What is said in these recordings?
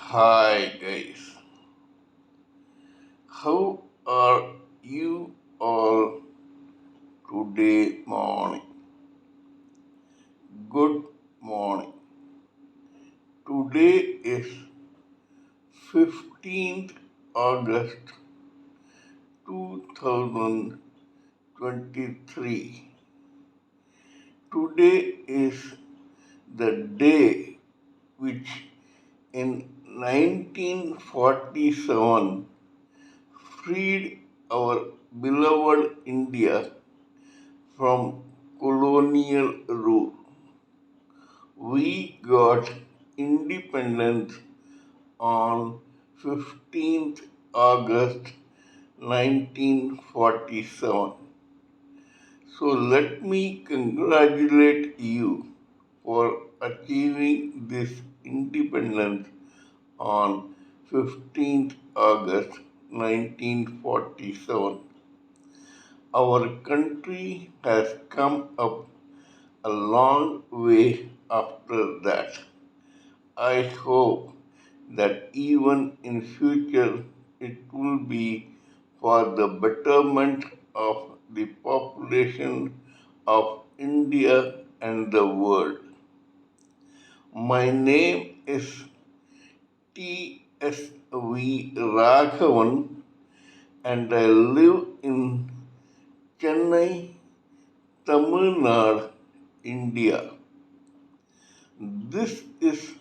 Hi guys, how are you all today morning? Good morning. Today is 15th August 2023. Today is the day which in 1947 freed our beloved India from colonial rule. We got independence on 15th August 1947. So let me congratulate you for achieving this independence on 15th August 1947. Our country has come up a long way after that. I hope that even in future it will be for the betterment of the population of India and the world. My name is T.S.V. Raghavan and I live in Chennai, Tamil Nadu, India. This is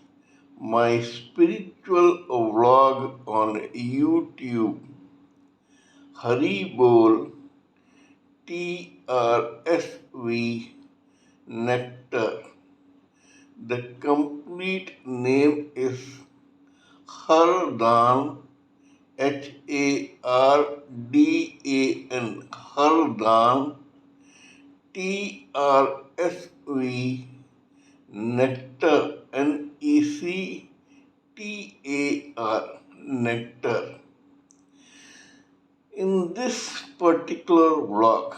my spiritual vlog on YouTube. Haribol TRSV Nectar. The complete name is Hardan HARDAN Hardan TRSV Nectar NECTAR Nectar. In this particular vlog,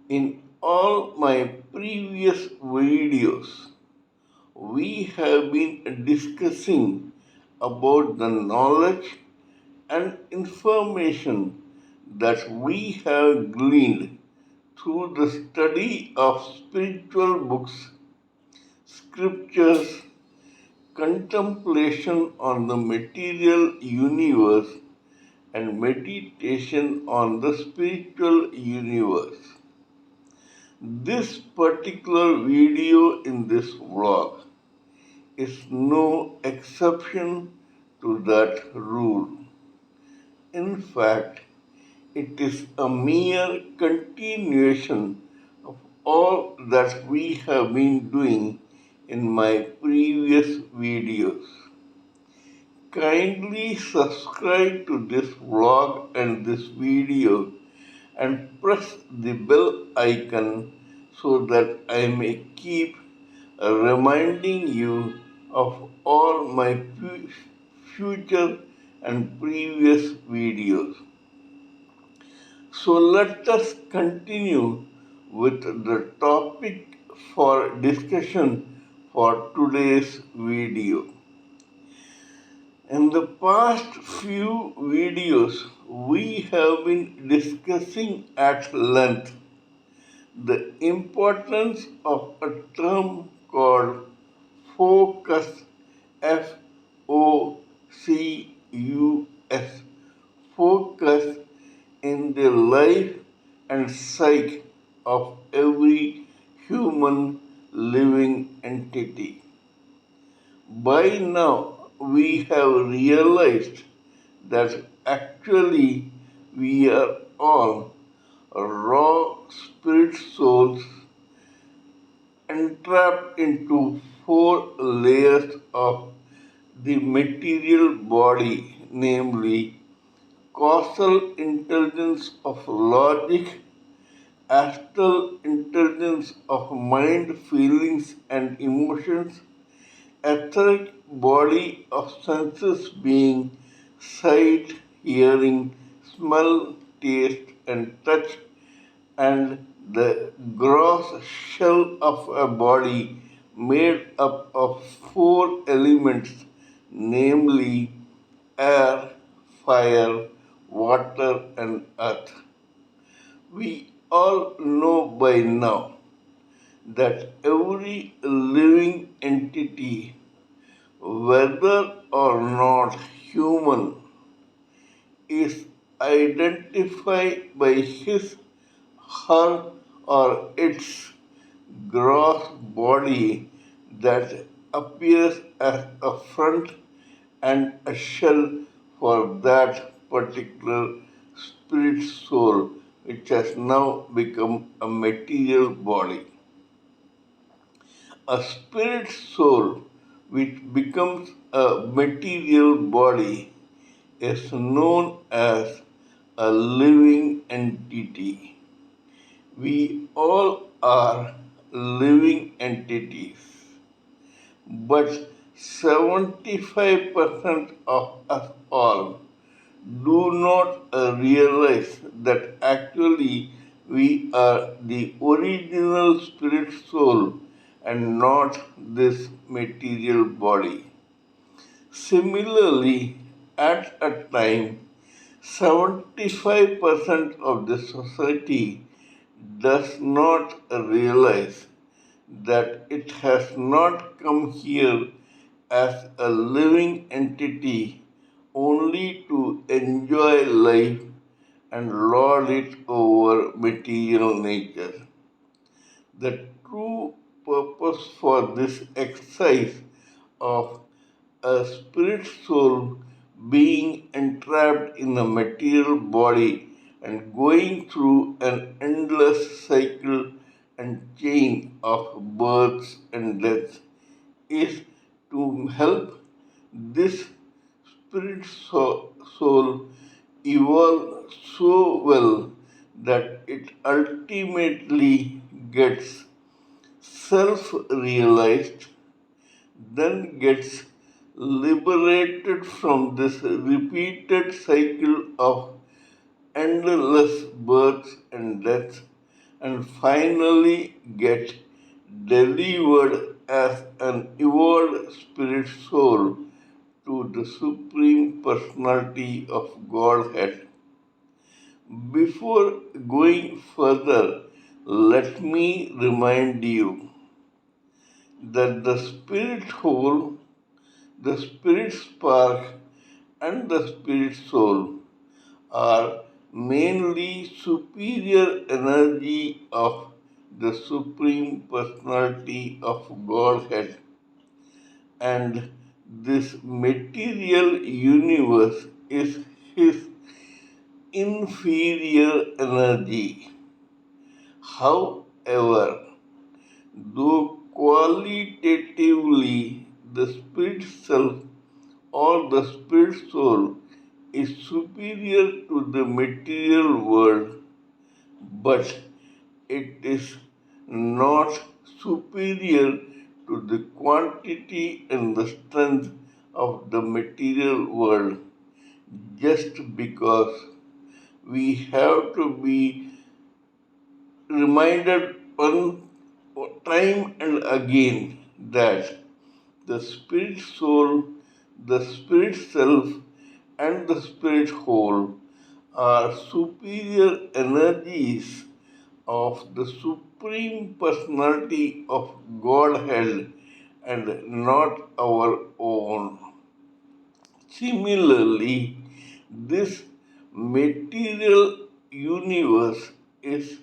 in all my previous videos, we have been discussing about the knowledge and information that we have gleaned through the study of spiritual books, scriptures, contemplation on the material universe, and meditation on the spiritual universe. This particular video in this vlog is no exception to that rule. In fact, it is a mere continuation of all that we have been doing in my previous videos. Kindly subscribe to this vlog and this video and press the bell icon so that I may keep reminding you of all my future and previous videos. So let us continue with the topic for discussion for today's video. In the past few videos, we have been discussing at length the importance of a term called focus, FOCUS, focus in the life and psyche of every human living entity. By now, we have realized that actually we are all raw spirit souls entrapped into four layers of the material body, namely causal intelligence of logic, astral intelligence of mind, feelings, and emotions, etheric body of senses being sight, hearing, smell, taste, and touch, and the gross shell of a body made up of four elements, namely air, fire, water, and earth. We all know by now that every living entity, whether or not human, is identified by his, her, or its gross body that appears as a front and a shell for that particular spirit soul, which has now become a material body. A spirit soul, which becomes a material body, is known as a living entity. We all are living entities, but 75% of us all do not realize that actually we are the original spirit soul and not this material body. Similarly, at a time, 75% of the society does not realize that it has not come here as a living entity only to enjoy life and lord it over material nature. The true purpose for this exercise of a spirit soul being entrapped in a material body and going through an endless cycle and chain of births and deaths is to help this spirit soul evolve so well that it ultimately gets self realized, then gets liberated from this repeated cycle of endless births and deaths, and finally get delivered as an evolved spirit soul to the Supreme Personality of Godhead. Before going further, let me remind you that the spirit whole, the spirit spark, and the spirit soul are mainly superior energy of the Supreme Personality of Godhead, and this material universe is his inferior energy. However, though qualitatively the spirit self or the spirit soul is superior to the material world, but it is not superior to the quantity and the strength of the material world, just because we have to be reminded one time and again that the spirit soul, the spirit self, and the spirit whole are superior energies of the Supreme Personality of Godhead and not our own. Similarly, this material universe is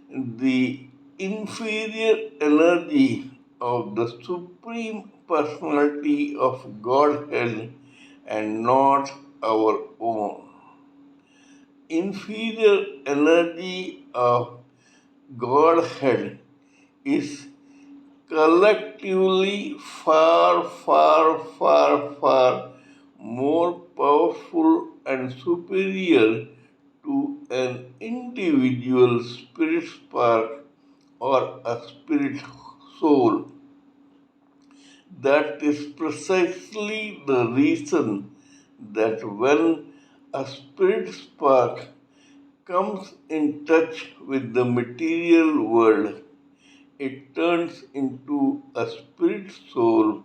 the inferior energy of the Supreme Personality of Godhead and not our own. Inferior energy of Godhead is collectively far, far, far, far more powerful and superior to an individual spirit spark or a spirit soul. That is precisely the reason that when a spirit spark comes in touch with the material world, it turns into a spirit soul,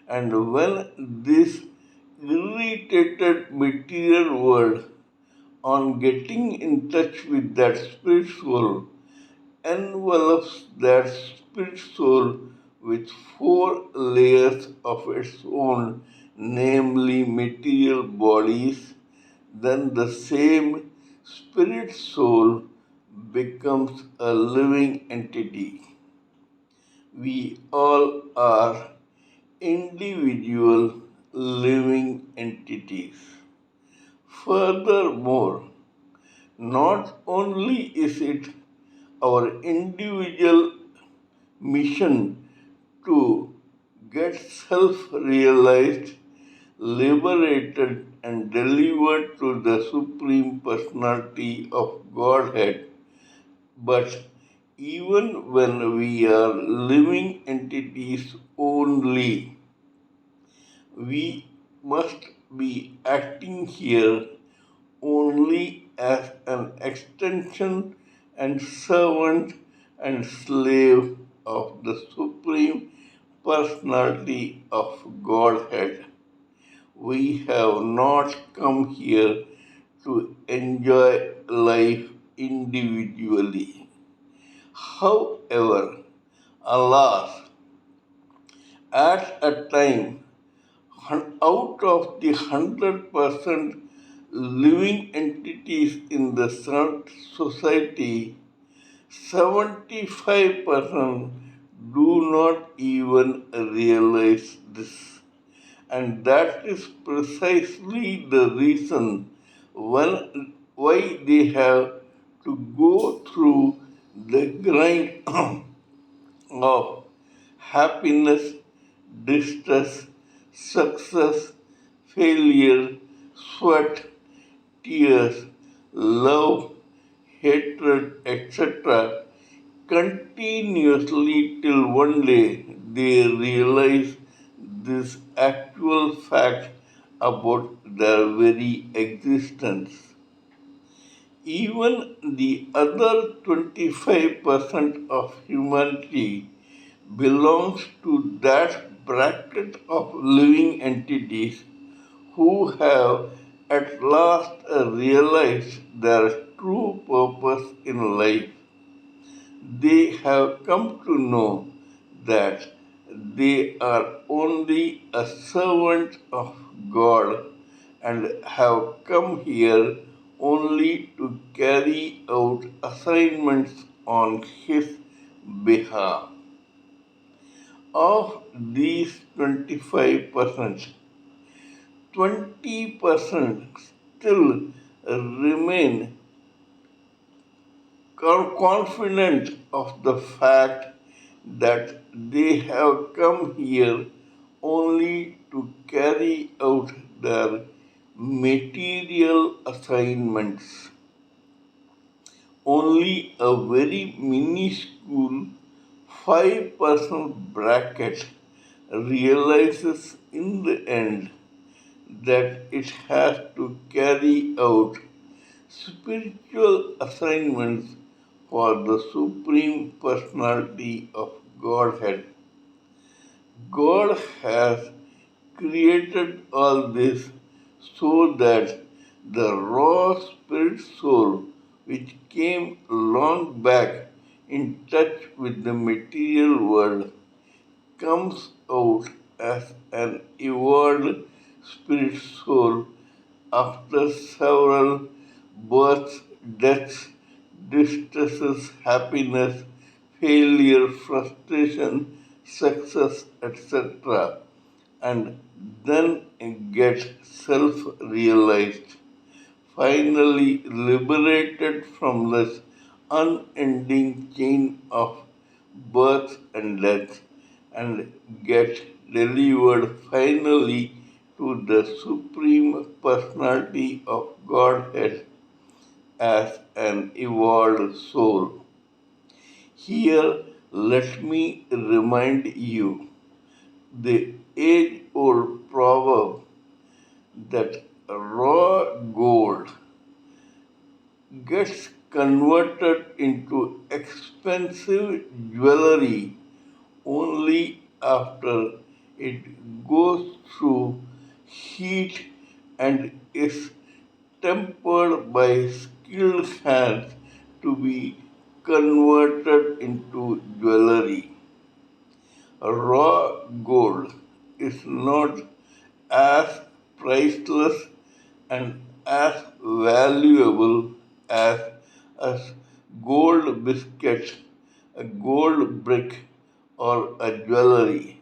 and when this irritated material world, on getting in touch with that spirit soul, envelops that spirit soul with four layers of its own, namely material bodies, then the same spirit soul becomes a living entity. We all are individual living entities. Furthermore, not only is it our individual mission to get self realized, liberated, and delivered to the Supreme Personality of Godhead, but even when we are living entities only, we must be acting here only as an extension and servant and slave of the Supreme Personality of Godhead. We have not come here to enjoy life individually. However, alas, at a time, out of the 100% living entities in the society, 75% do not even realize this. And that is precisely the reason why they have to go through the grind of happiness, distress, success, failure, sweat, tears, love, hatred, etc., continuously till one day they realize this actual fact about their very existence. Even the other 25% of humanity belongs to that bracket of living entities who have at last realized their true purpose in life. They have come to know that they are only a servant of God and have come here only to carry out assignments on His behalf. Of these 25%, 20% still remain confident of the fact that they have come here only to carry out their material assignments. Only a very minuscule 5% bracket realizes in the end that it has to carry out spiritual assignments for the Supreme Personality of Godhead. God has created all this so that the raw spirit soul, which came long back in touch with the material world, comes out as an evolved spirit soul after several births, deaths, distresses, happiness, failure, frustration, success, etc., and then get self realized, finally liberated from this unending chain of birth and death, and get delivered finally to the Supreme Personality of Godhead as an evolved soul. Here, let me remind you the age old proverb that raw gold gets converted into expensive jewelry only after it goes through heat, and is tempered by skilled hands to be converted into jewelry. Raw gold is not as priceless and as valuable as a gold biscuit, a gold brick, or a jewelry.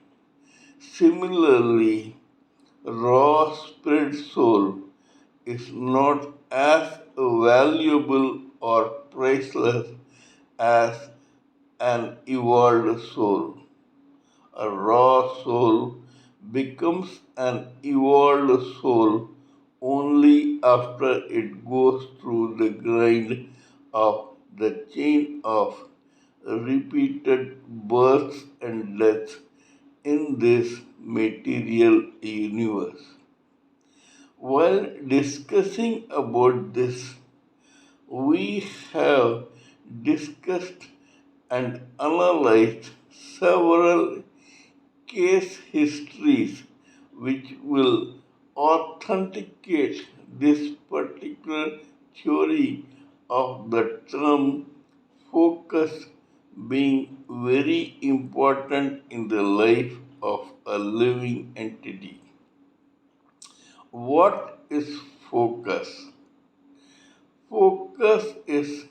Similarly, raw spirit soul is not as valuable or priceless as an evolved soul. A raw soul becomes an evolved soul only after it goes through the grind of the chain of repeated births and deaths in this material universe. While discussing about this, we have discussed and analyzed several case histories which will authenticate this particular theory of the term focus being very important in the life of a living entity. What is focus? Focus is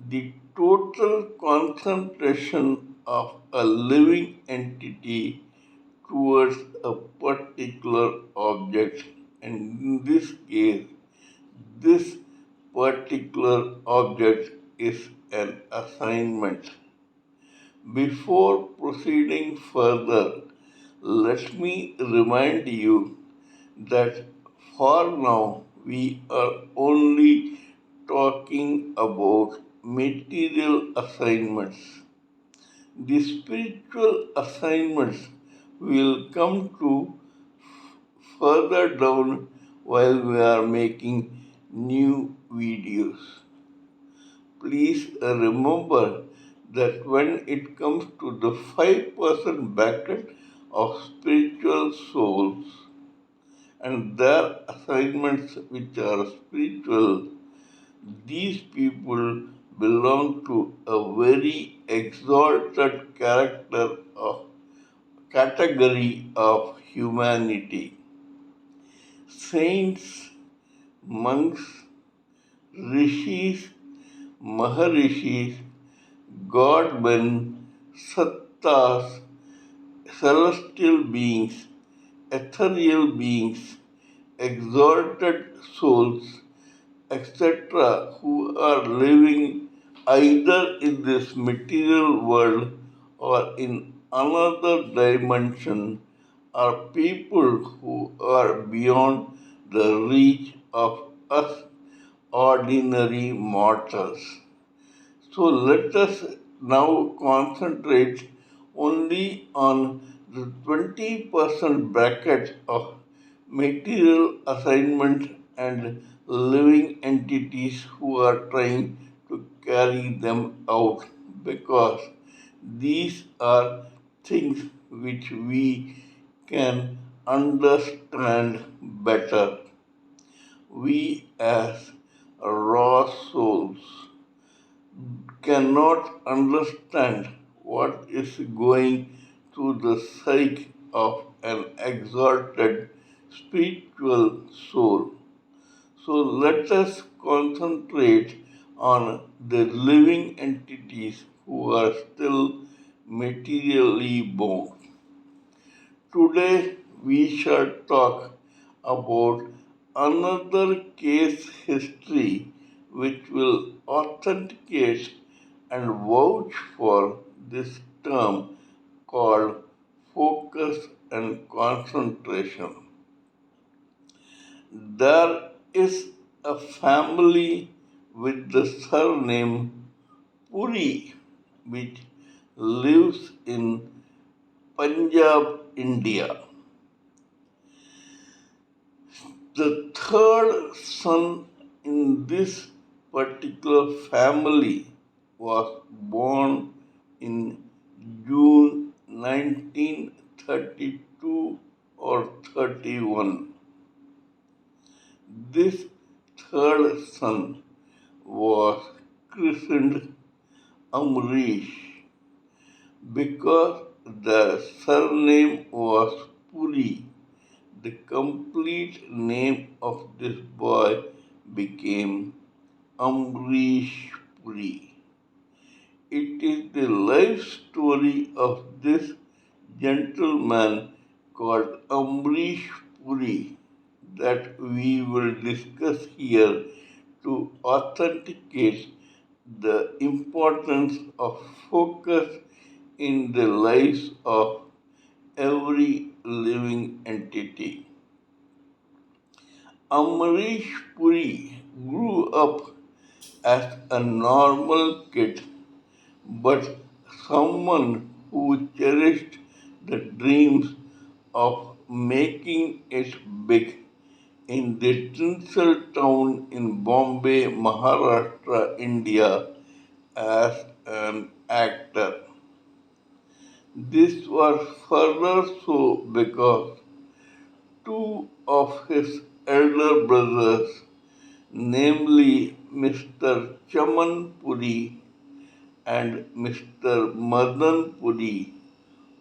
the total concentration of a living entity towards a particular object, and in this case, this particular object is an assignment. Before proceeding further, let me remind you that for now we are only talking about material assignments. The spiritual assignments will come to further down while we are making new videos. Please remember that when it comes to the 5% bracket of spiritual souls and their assignments which are spiritual, these people belong to a very exalted character of category of humanity. Saints, monks, rishis, maharishis, godmen, sattas, celestial beings, ethereal beings, exalted souls, etc., who are living either in this material world or in another dimension, are people who are beyond the reach of us ordinary mortals. So let us now concentrate only on the 20% bracket of material assignment and living entities who are trying to carry them out, because these are things which we can understand better. We as raw souls cannot understand what is going through the psyche of an exalted spiritual soul. So let us concentrate on the living entities who are still materially born. Today we shall talk about another case history which will authenticate and vouch for this term called focus and concentration. There is a family with the surname Puri which lives in Punjab, India. The third son in this particular family was born in June 1932 or 31. This third son was christened Amrish because the surname was Puri. The complete name of this boy became Amrish Puri. It is the life story of this gentleman called Amrish Puri that we will discuss here to authenticate the importance of focus in the lives of every living entity. Amrish Puri grew up as a normal kid, but someone who cherished the dreams of making it big in the tinsel town in Bombay, Maharashtra, India, as an actor. This was further so because two of his elder brothers, namely Mr. Chaman Puri and Mr. Madan Puri,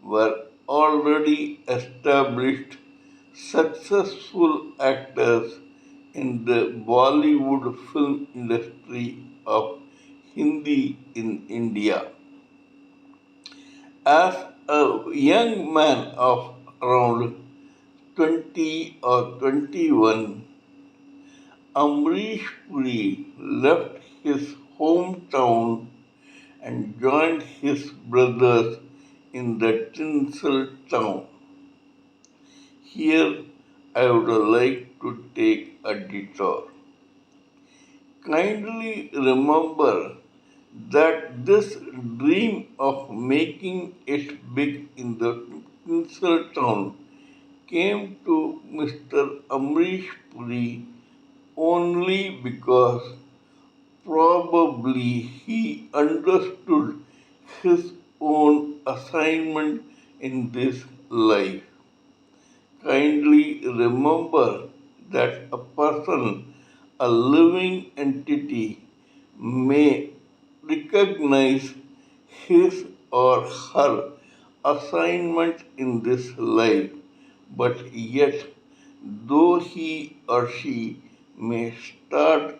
were already established successful actors in the Bollywood film industry of Hindi in India. As a young man of around 20 or 21, Amrish Puri left his hometown and joined his brothers in the tinsel town. Here I would like to take a detour. Kindly remember that this dream of making it big in the tinsel town came to Mr. Amrish Puri only because probably he understood his own assignment in this life. Kindly remember that a person, a living entity, may recognize his or her assignment in this life, but yet, though he or she may start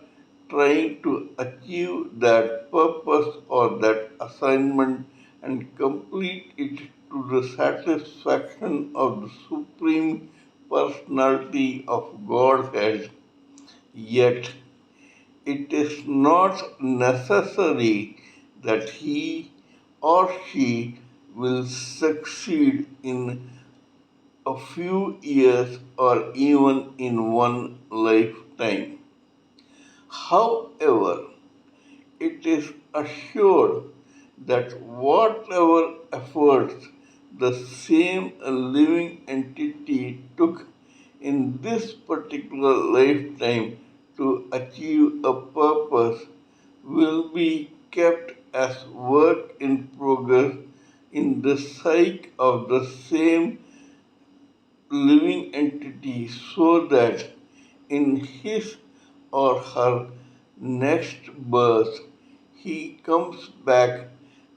trying to achieve that purpose or that assignment and complete it to the satisfaction of the Supreme Personality of Godhead, yet it is not necessary that he or she will succeed in a few years or even in one lifetime. However, it is assured that whatever efforts the same living entity took in this particular lifetime to achieve a purpose will be kept as work in progress in the psyche of the same living entity so that in his or her next birth he comes back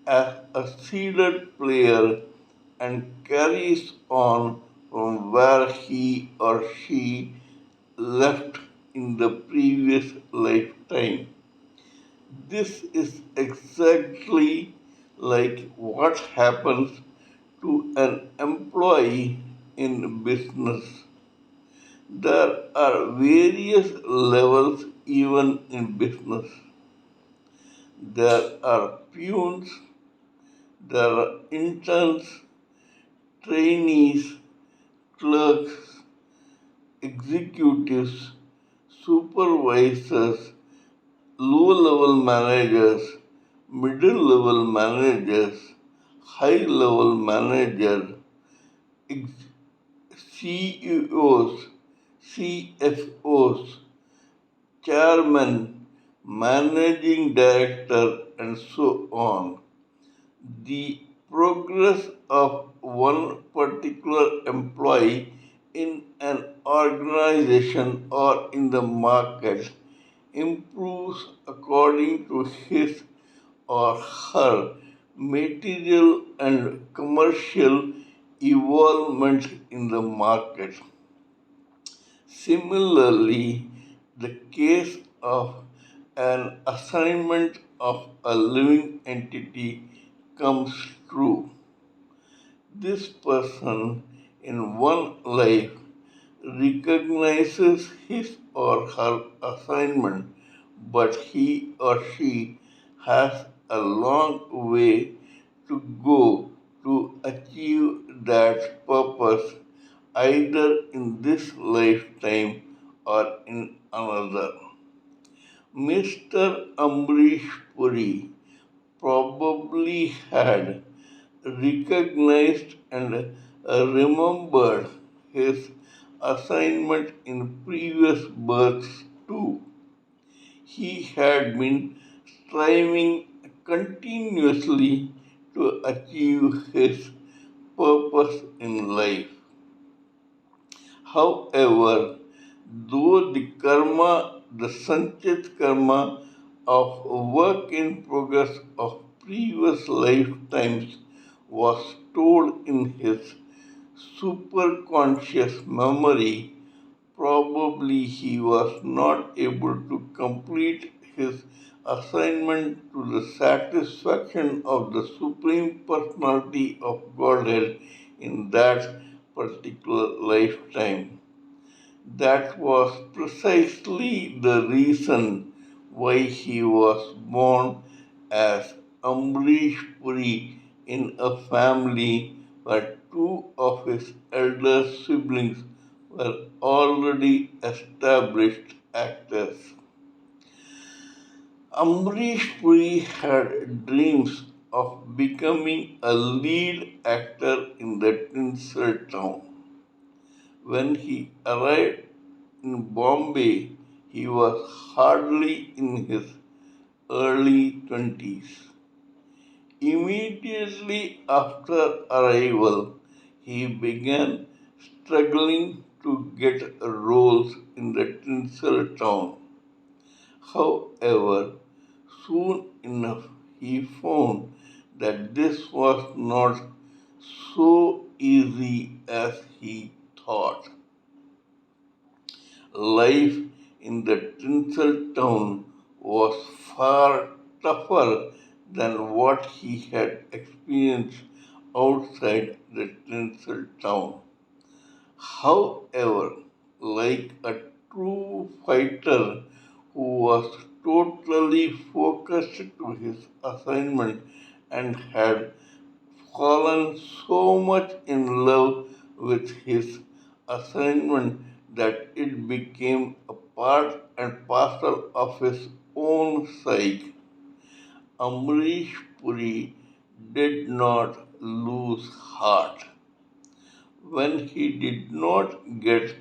as a seeded player and carries on from where he or she left in the previous lifetime. This is exactly like what happens to an employee in business. There are various levels even in business. There are peons, there are interns, trainees, clerks, executives, supervisors, low level managers, middle level managers, high level manager, CEOs, CFOs, chairman, managing director, and so on. The progress of one particular employee in an organization or in the market improves according to his or her material and commercial evolvement in the market. Similarly, the case of an assignment of a living entity comes true. This person in one life recognizes his or her assignment, but he or she has a long way to go to achieve that purpose, either in this lifetime or in another. Mr. Amrish Puri probably had recognized and remembered his assignment in previous births too. He had been striving continuously to achieve his purpose in life. However, though the Sanchit karma of work in progress of previous lifetimes was stored in his superconscious memory, probably he was not able to complete his assignment to the satisfaction of the Supreme Personality of Godhead in that particular lifetime. That was precisely the reason why he was born as Amrish Puri in a family where two of his elder siblings were already established actors. Amrish Puri had dreams of becoming a lead actor in the tinsel town. When he arrived in Bombay, he was hardly in his early 20s. Immediately after arrival, he began struggling to get roles in the tinsel town. However, soon enough he found that this was not so easy as he thought. Life in the tinsel town was far tougher than what he had experienced outside the tinsel town. However, like a true fighter who was totally focused to his assignment and had fallen so much in love with his assignment that it became a part and parcel of his own psyche. Amrish Puri did not lose heart. When he did not get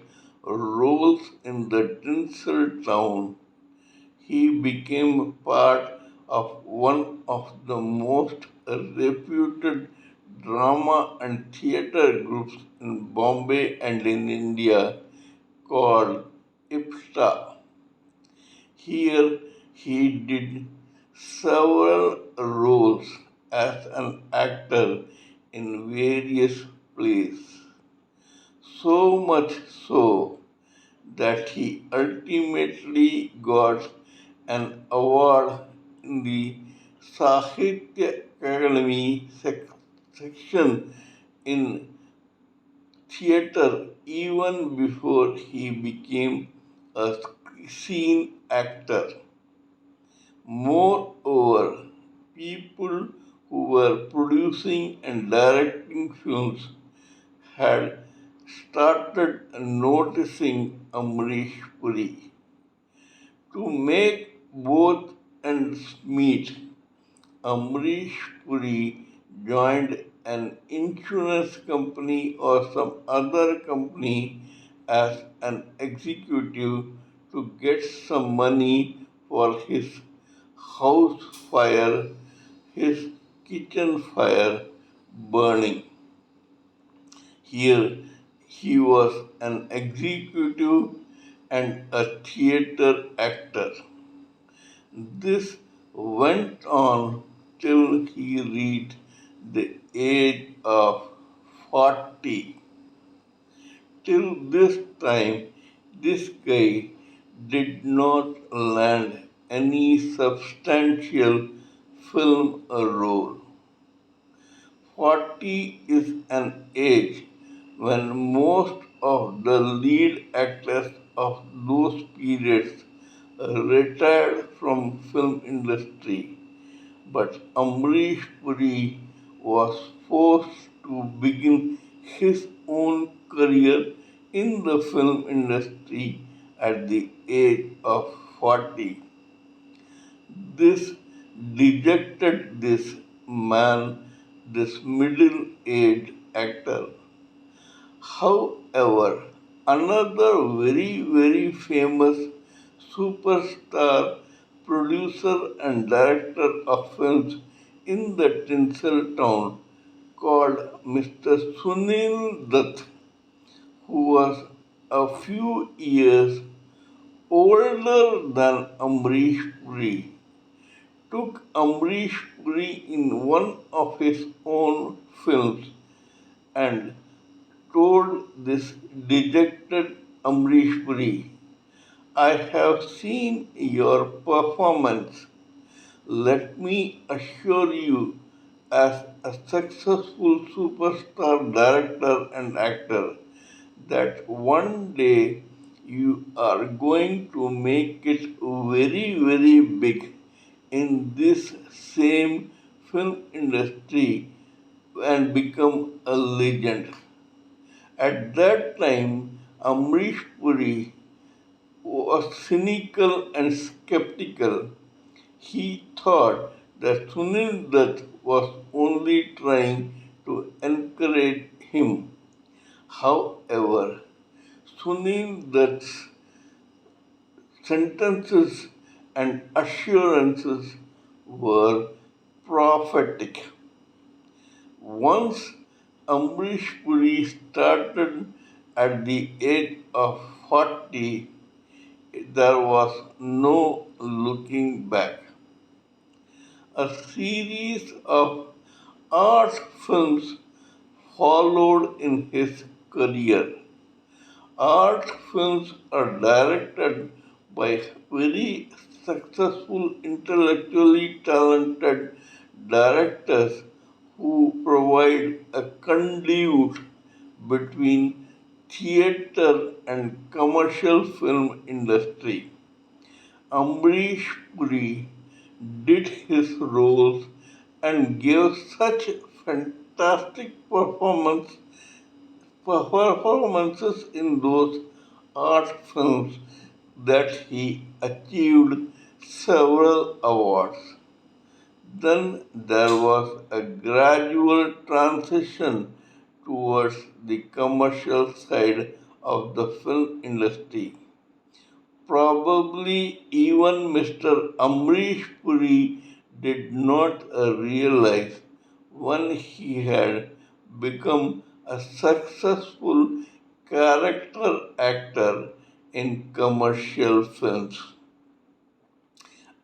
roles in the tinsel town, he became part of one of the most reputed drama and theatre groups in Bombay and in India called IPSTA. Here he did several roles as an actor in various plays. So much so that he ultimately got an award in the Sahitya Academy section in theatre even before he became a scene actor. Moreover, people who were producing and directing films had started noticing Amrish Puri. To make both ends meet, Amrish Puri joined an insurance company or some other company as an executive to get some money for his house fire, his kitchen fire burning. Here He was an executive and a theater actor. This went on till he reached the age of 40. Till this time, this guy did not land any substantial film role. 40 is an age when most of the lead actors of those periods retired from film industry, but Amrish Puri was forced to begin his own career in the film industry at the age of 40. This dejected this man, this middle aged actor. However, another very famous superstar, producer, and director of films in the tinsel town called Mr. Sunil Dutt, who was a few years older than Amrish Puri, took Amrish Puri in one of his own films and told this dejected Amrish Puri, I have seen your performance. Let me assure you, as a successful superstar director and actor, that one day you are going to make it very big in this same film industry and become a legend. At that time, Amrish Puri was cynical and skeptical. He thought that Sunil Dutt was only trying to encourage him. However, Sunil Dutt's sentences and assurances were prophetic. Once Amrish Puri started at the age of 40, there was no looking back. A series of art films followed in his career. Art films are directed by very successful, intellectually talented directors who provide a conduit between theater and commercial film industry. Amrish Puri did his roles and gave such fantastic performances in those art films that he achieved several awards. Then there was a gradual transition towards the commercial side of the film industry. Probably even Mr. Amrish Puri did not realize when he had become a successful character actor in commercial films.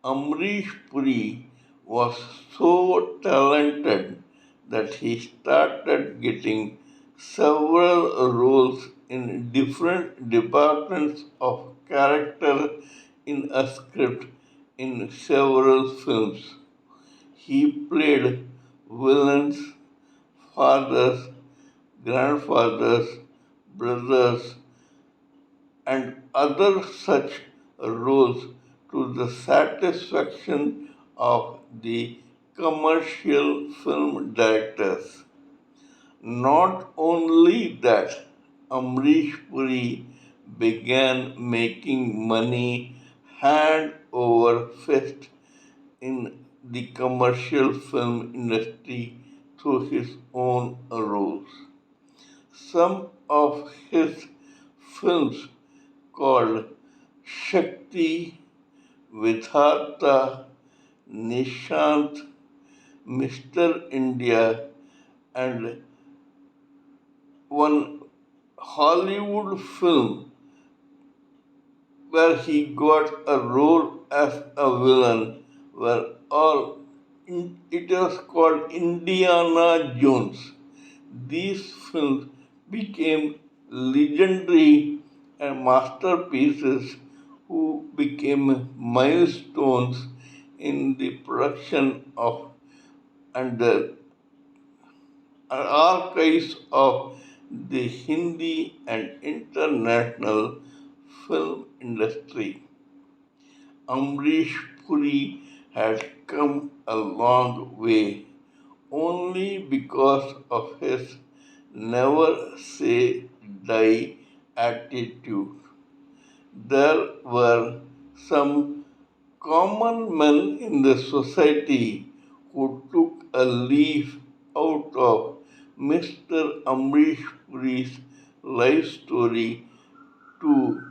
Amrish Puri was so talented that he started getting several roles in different departments of character in a script in several films. He played villains, fathers, grandfathers, brothers, and other such roles to the satisfaction of the commercial film directors. Not only that, Amrish Puri began making money hand over fist in the commercial film industry through his own roles. Some of his films called Shakti, Vidhata, Nishant, Mr. India, and one Hollywood film where he got a role as a villain, were all it was called Indiana Jones. These films became legendary and masterpieces who became milestones in the production of and the archives of the Hindi and international film industry. Amrish Puri had come a long way only because of his never say die attitude. There were some common men in the society who took a leaf out of Mr. Amrish Puri's life story to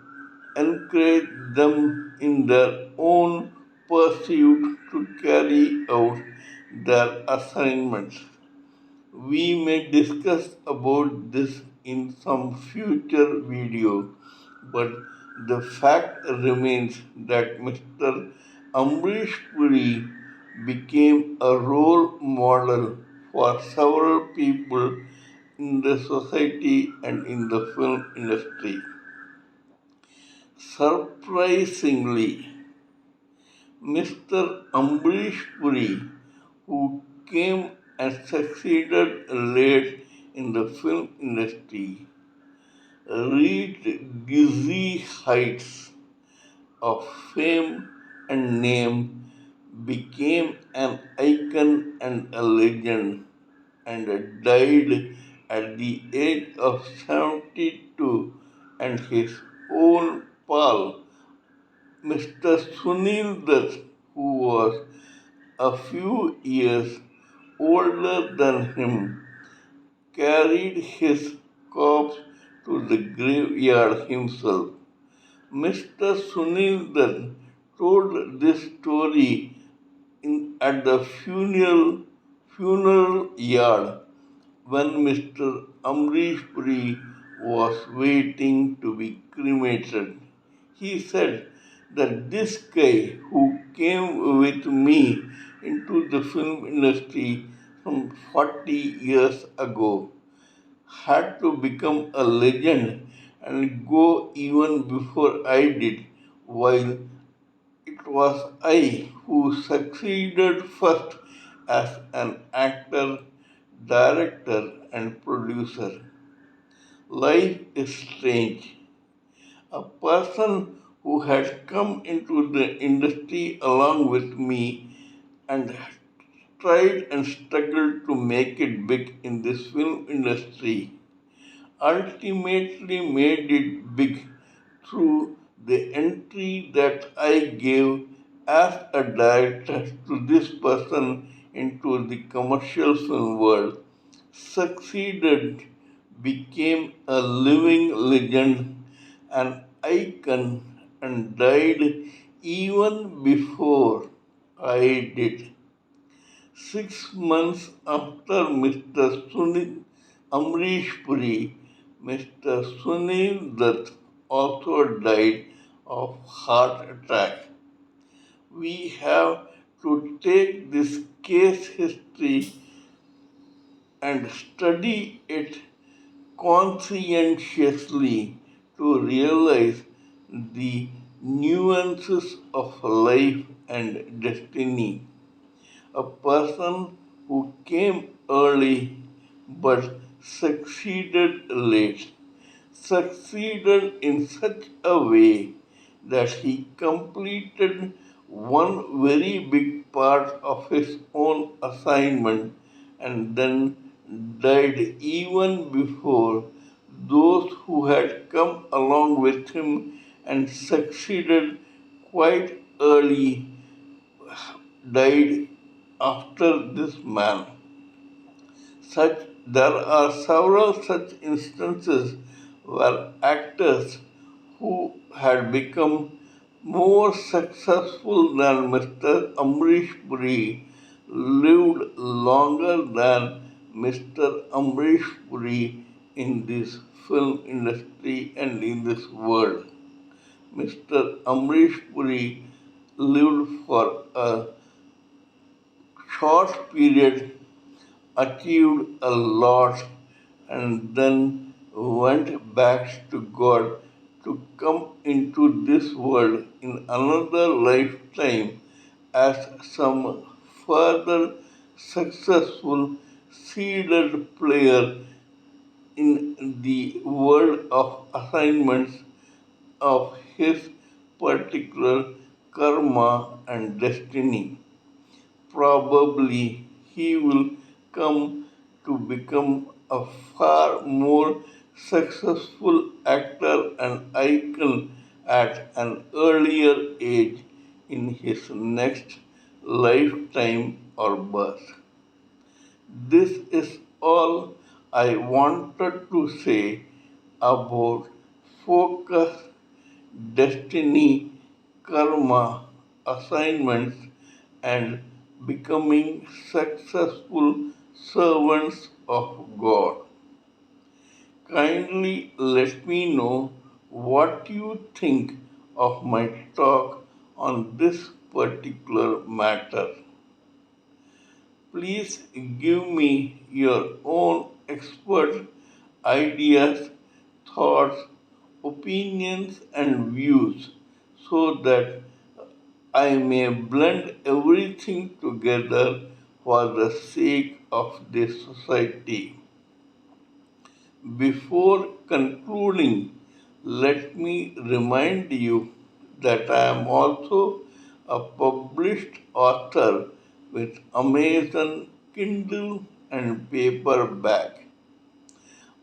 encourage them in their own pursuit to carry out their assignments. We may discuss about this in some future video, but the fact remains that Mr. Amrish Puri became a role model for several people in the society and in the film industry. Surprisingly, Mr. Amrish Puri, who came and succeeded late in the film industry, reached dizzy heights of fame and name, became an icon and a legend, and died at the age of 72, and his own pal Mr. Sunil Dutt, who was a few years older than him, carried his corpse to the graveyard himself. Mr. Sunil Dutt told this story at the funeral yard when Mr. Amrish Puri was waiting to be cremated. He said that this guy who came with me into the film industry some 40 years ago had to become a legend and go even before I did, while it was I who succeeded first as an actor, director, and producer. Life is strange. A person who had come into the industry along with me and tried and struggled to make it big in this film industry ultimately made it big through the entry that I gave as a director to this person into the commercial film world, succeeded, became a living legend, an icon, and died even before I did. 6 months after Mr. Sunil Amrish Puri, Mr. Sunil Dutt also died of heart attack. We have to take this case history and study it conscientiously to realize the nuances of life and destiny. A person who came early but succeeded late, succeeded in such a way that he completed one very big part of his own assignment and then died even before those who had come along with him and succeeded quite early died after this man. There are several such instances where actors who had become more successful than Mr. Amrish Puri lived longer than Mr. Amrish Puri in this film industry and in this world. Mr. Amrish Puri lived for a short period, achieved a lot, and then went back to God to come into this world in another lifetime as some further successful seeded player in the world of assignments of his particular karma and destiny. Probably he will come to become a far more successful actor and icon at an earlier age in his next lifetime or birth. This is all I wanted to say about focus, destiny, karma, assignments, and becoming successful servants of God. Kindly let me know what you think of my talk on this particular matter. Please give me your own expert ideas, thoughts, opinions, and views so that I may blend everything together for the sake of this society. Before concluding, let me remind you that I am also a published author with Amazon Kindle and paperback.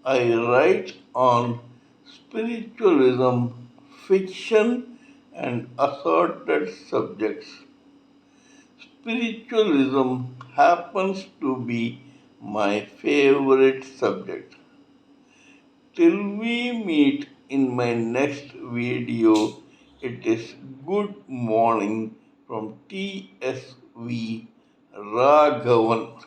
I write on spiritualism, fiction, and assorted subjects. Spiritualism happens to be my favorite subject. Till we meet in my next video, it is good morning from TSV Raghavan.